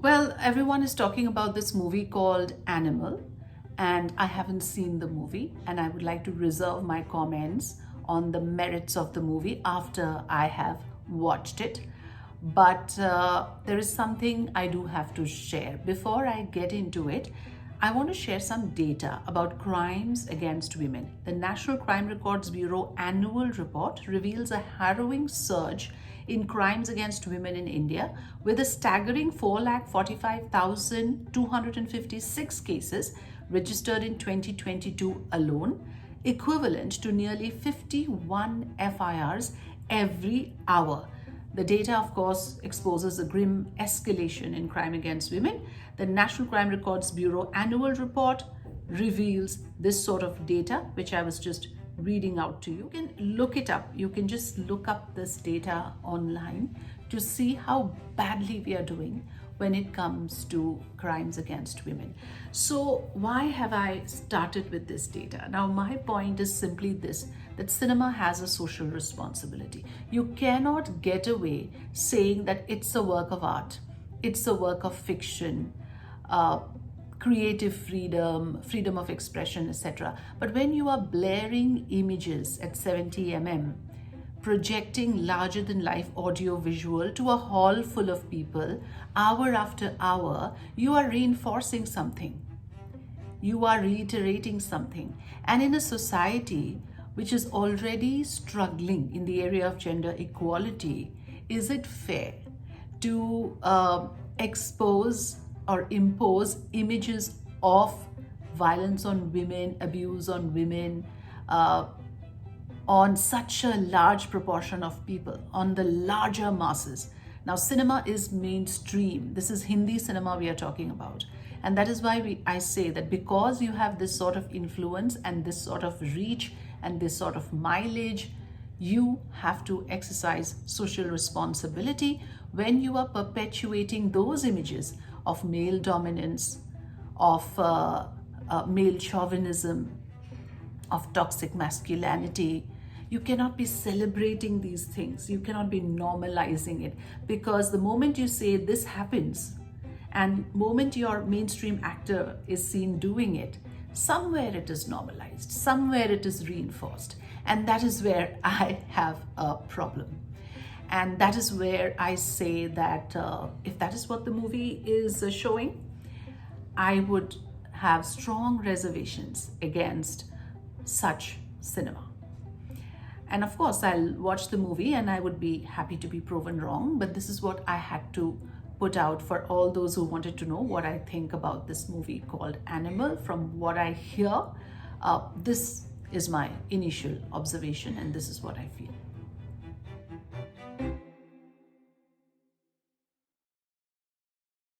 Well, everyone is talking about this movie called Animal, and I haven't seen the movie, and I would like to reserve my comments on the merits of the movie after I have watched it. But there is something I do have to share. Before I get into it, I want to share some data about crimes against women. The National Crime Records Bureau annual report reveals a harrowing surge in crimes against women in India, with a staggering 4,45,256 cases registered in 2022 alone, equivalent to nearly 51 FIRs every hour. The data, of course, exposes a grim escalation in crime against women. The National Crime Records Bureau annual report reveals this sort of data, which I was just reading out to you. You can look it up. You can just look up this data online to see how badly we are doing when it comes to crimes against women. So why have I started with this data? Now, my point is simply this, that cinema has a social responsibility. You cannot get away saying that it's a work of art, it's a work of fiction, creative freedom, freedom of expression, etc. But when you are blaring images at 70 projecting larger than life audio visual to a hall full of people hour after hour, you are reinforcing something. You are reiterating something. And in a society which is already struggling in the area of gender equality, is it fair to expose or impose images of violence on women, abuse on women, on such a large proportion of people, on the larger masses? Now, cinema is mainstream. This is Hindi cinema we are talking about. And that is why I say that because you have this sort of influence and this sort of reach and this sort of mileage, you have to exercise social responsibility when you are perpetuating those images of male dominance, of male chauvinism, of toxic masculinity. You cannot be celebrating these things. You cannot be normalizing it, because the moment you say this happens and moment your mainstream actor is seen doing it, somewhere it is normalized, somewhere it is reinforced. And that is where I have a problem. And that is where I say that if that is what the movie is showing, I would have strong reservations against such cinema. And of course, I'll watch the movie and I would be happy to be proven wrong. But this is what I had to put out for all those who wanted to know what I think about this movie called Animal. From what I hear, this is my initial observation and this is what I feel.